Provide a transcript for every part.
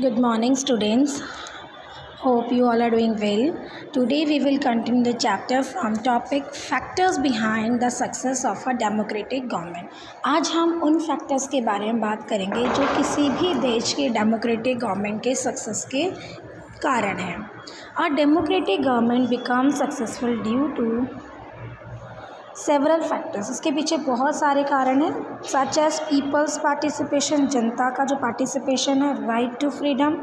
Good morning, students. Hope you all are doing well. Today we will continue the chapter from topic factors behind the success of a democratic government. आज हम उन factors के बारे में बात करेंगे जो किसी भी देश के डेमोक्रेटिक गवर्नमेंट के सक्सेस के कारण हैं. A democratic government becomes successful due to several factors. इसके पीछे बहुत सारे कारण हैं, सच एज पीपल्स पार्टिसिपेशन, जनता का जो पार्टिसिपेशन है, राइट टू फ्रीडम,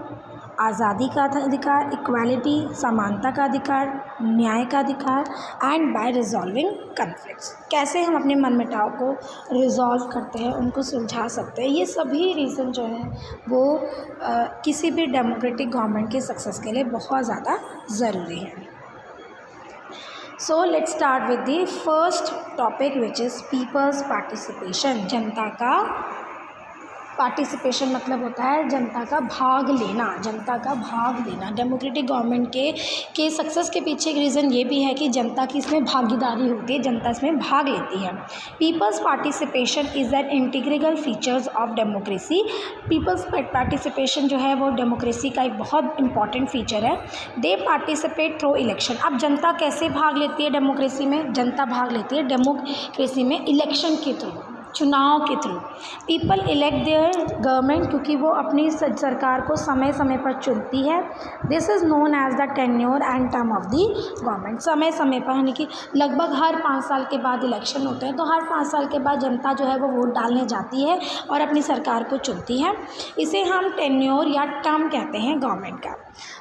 आज़ादी का अधिकार, इक्वालिटी, समानता का अधिकार, न्याय का अधिकार, एंड बाय रिजॉल्विंग कन्फ्लिक्ट्स. कैसे हम अपने मनमुटाव को रिजॉल्व करते हैं, उनको सुलझा सकते हैं. ये सभी रीज़न जो है वो किसी भी डेमोक्रेटिक गवर्नमेंट के सक्सेस के लिए बहुत ज़्यादा ज़रूरी है. So let's start with the first topic which is people's participation. जनता का पार्टिसिपेशन मतलब होता है जनता का भाग लेना, जनता का भाग लेना. डेमोक्रेटिक गवर्नमेंट के सक्सेस के पीछे एक रीज़न ये भी है कि जनता की इसमें भागीदारी होती है, जनता इसमें भाग लेती है. Peoples participation is an integral features of democracy. Peoples participation जो है वो डेमोक्रेसी का एक बहुत इंपॉर्टेंट फीचर है. दे पार्टिसिपेट थ्रू इलेक्शन. अब जनता कैसे भाग लेती है डेमोक्रेसी में? जनता भाग लेती है डेमोक्रेसी में इलेक्शन के थ्रू, चुनाव के through. People elect their government, क्योंकि वो अपनी सरकार को समय समय पर चुनती है. This is known as the tenure and term of the government. समय समय पर यानी कि लगभग हर 5 साल के बाद इलेक्शन होते हैं, तो हर 5 साल के बाद जनता जो है वो वोट डालने जाती है और अपनी सरकार को चुनती है. इसे हम टेन्योर या टर्म कहते हैं गवर्नमेंट का.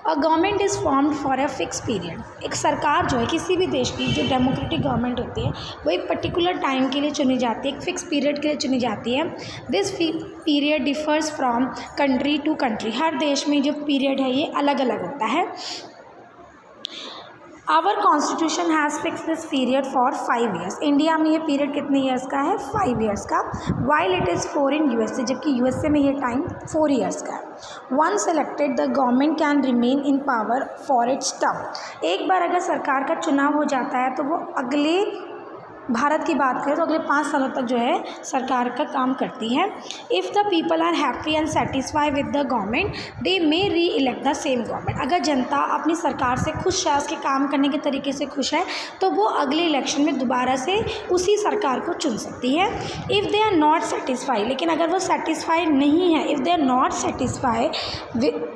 A government is formed for a fix period. एक सरकार जो है किसी भी देश की, जो डेमोक्रेटिक गवर्नमेंट होती है, वो एक पर्टिकुलर टाइम के लिए चुनी जाती है, एक फिक्स पीरियड के लिए चुनी जाती है. This period differs from country to country. हर देश में जो पीरियड है ये अलग अलग होता है. Our constitution has fix this period for 5 years. India में ये पीरियड कितने ईयर्स का है? 5 ईयर्स का. While it is 4 in USA, जबकि यूएसए में ये टाइम 4 ईयर्स का है. Once elected the government can remain in power for its term. एक बार अगर सरकार का चुनाव हो जाता है तो वो अगले, भारत की बात करें तो अगले 5 सालों तक जो है सरकार का काम करती है. If the people are happy and satisfy with the government they may reelect the same government. अगर जनता अपनी सरकार से खुश है, उसके काम करने के तरीके से खुश है, तो वो अगले इलेक्शन में दोबारा से उसी सरकार को चुन सकती है. If they are not satisfy, लेकिन अगर वो सेटिस्फाई नहीं है, if they are not satisfy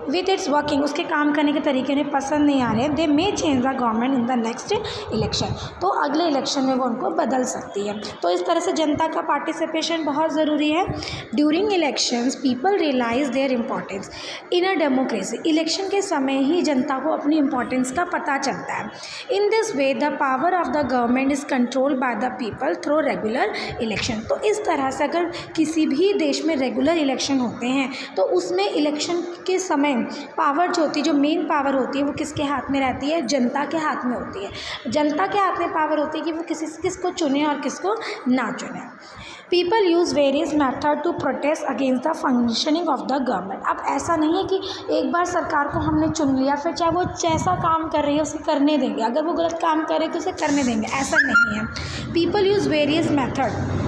with its working, उसके काम करने के तरीके उन्हें पसंद नहीं आ रहे हैं, they may change the government in the next election. तो अगले इलेक्शन में वो उनको बदल सकती है. तो इस तरह से जनता का पार्टिसिपेशन बहुत ज़रूरी है. During elections people realize their importance in a democracy. Election के समय ही जनता को अपनी इम्पोर्टेंस का पता चलता है. In this way the power of the government is controlled by the people through regular election. तो इस तरह से अगर किसी भी देश में रेगुलर इलेक्शन होते हैं तो उसमें इलेक्शन के समय पावर जो होती है, जो मेन पावर होती है, वो किसके हाथ में रहती है? जनता के हाथ में होती है. जनता के हाथ में पावर होती है कि वो किसको चुने और किसको ना चुने. People use various method to protest against the functioning of the government. अब ऐसा नहीं है कि एक बार सरकार को हमने चुन लिया फिर चाहे वो जैसा काम कर रही है उसे करने देंगे, अगर वो गलत काम करे तो उसे करने देंगे, ऐसा नहीं है. People use various method.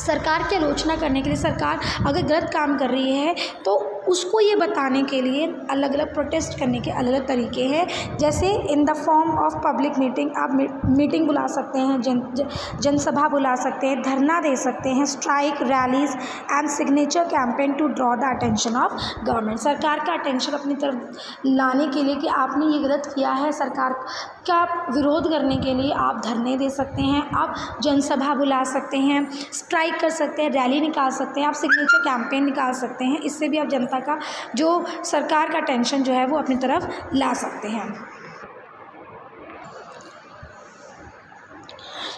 सरकार की आलोचना करने के लिए, सरकार अगर गलत काम कर रही है तो उसको ये बताने के लिए अलग अलग प्रोटेस्ट करने के अलग अलग तरीके हैं. जैसे in the form of public meeting, आप मीटिंग बुला सकते हैं, जनसभा बुला सकते हैं, धरना दे सकते हैं, strike, rallies and signature campaign to draw the attention of government. सरकार का अटेंशन अपनी तरफ लाने के लिए कि आपने ये गलत किया है, सरकार का विरोध करने के लिए आप धरने दे सकते हैं, आप जनसभा बुला सकते हैं, स्ट्राइक कर सकते हैं, रैली निकाल सकते हैं, आप सिग्नेचर कैंपेन निकाल सकते हैं. इससे भी आप जनता का जो सरकार का टेंशन जो है वो अपनी तरफ ला सकते हैं.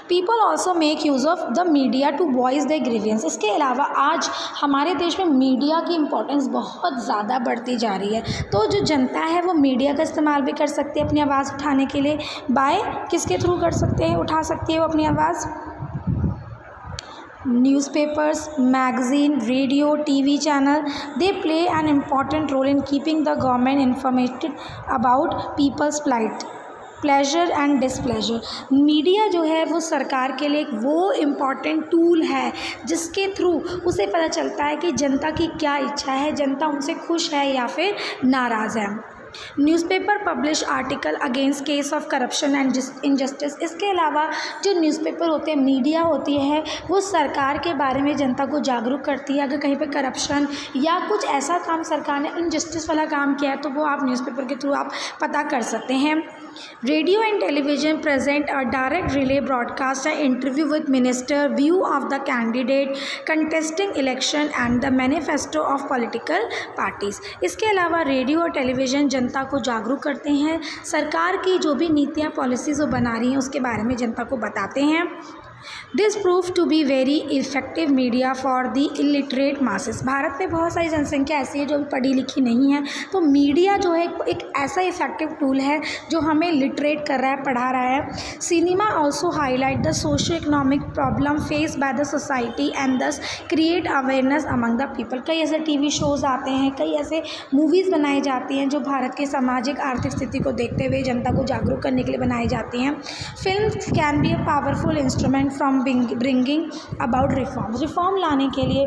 People also make use of the media to voice the grievances. इसके अलावा आज हमारे देश में मीडिया की इम्पोर्टेंस बहुत ज़्यादा बढ़ती जा रही है. तो जो जनता है वो मीडिया का इस्तेमाल भी कर सकती है अपनी आवाज़ उठाने के लिए. बाय किसके थ्रू कर सकते हैं, उठा सकती है वो अपनी आवाज़? newspapers, magazine, radio, TV channel, they play an important role in keeping the government informated about people's plight. Pleasure and displeasure. Media जो है वो सरकार के लिए एक वो इम्पॉर्टेंट टूल है जिसके थ्रू उसे पता चलता है कि जनता की क्या इच्छा है, जनता उनसे खुश है या फिर नाराज़ है। Newspaper publish article against case of corruption and injustice. इसके अलावा जो न्यूज़पेपर होते हैं, मीडिया होती है, वो सरकार के बारे में जनता को जागरूक करती है। अगर कहीं पे करप्शन या कुछ ऐसा काम सरकार ने इनजस्टिस वाला काम किया है तो वो आप न्यूज़पेपर के थ्रू आप पता कर सकते हैं। Radio and television present a direct relay broadcast and interview with minister, view of the candidate contesting election and the manifesto of political parties. इसके अलावा रेडियो और टेलीविज़न जनता को जागरूक करते हैं, सरकार की जो भी नीतियाँ पॉलिसीज़ वो बना रही हैं उसके बारे में जनता को बताते हैं। This prove to be very effective media for the illiterate masses. भारत में बहुत सारी जनसंख्या ऐसी है जो पढ़ी लिखी नहीं है, तो मीडिया जो है एक ऐसा इफ़ेक्टिव टूल है जो हमें लिटरेट कर रहा है, पढ़ा रहा है। Cinema also highlight the socio economic problem face by the society and thus create awareness among the people. कई ऐसे टीवी शोज़ आते हैं, कई ऐसे मूवीज़ बनाई जाती हैं जो भारत के सामाजिक आर्थिक स्थिति को देखते हुए जनता को जागरूक करने के लिए बनाई जाती हैं। Film can be a powerful instrument from bringing about reform लाने के लिए,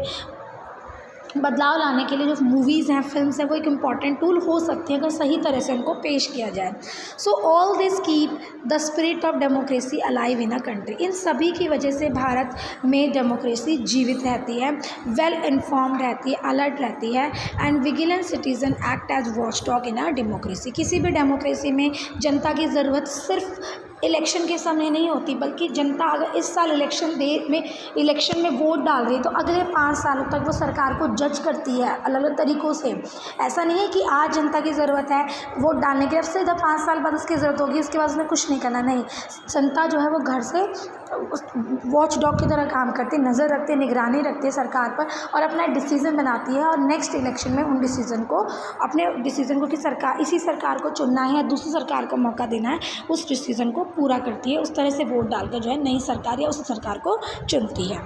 बदलाव लाने के लिए जो मूवीज़ हैं, फिल्म्स हैं, वो एक इम्पॉर्टेंट टूल हो सकती हैं अगर सही तरह से उनको पेश किया जाए। So all this keep the spirit of democracy alive in a country. इन सभी की वजह से भारत में डेमोक्रेसी जीवित रहती है, वेल इन्फॉर्म्ड रहती है, अलर्ट रहती है। And vigilant citizen act as watchdog in a democracy. किसी भी डेमोक्रेसी में जनता की ज़रूरत सिर्फ इलेक्शन के समय नहीं होती, बल्कि जनता अगर इस साल इलेक्शन में वोट डाल रही है तो अगले 5 सालों तक वो सरकार को जज करती है अलग अलग तरीक़ों से। ऐसा नहीं है कि आज जनता की ज़रूरत है वोट डालने के, अब से जब 5 साल बाद उसकी ज़रूरत होगी उसके बाद उसने कुछ नहीं करना, नहीं। जनता जो है वो घर से वॉच डॉग की तरह काम करती है, नज़र रखती है, निगरानी रखती है सरकार पर और अपना डिसीज़न बनाती है और नेक्स्ट इलेक्शन में उन अपने डिसीज़न को कि इसी सरकार को चुनना है या दूसरी सरकार को मौका देना है, उस डिसीज़न को पूरा करती है। उस तरह से वोट डालकर जो है नई सरकार या उस सरकार को चुनती है।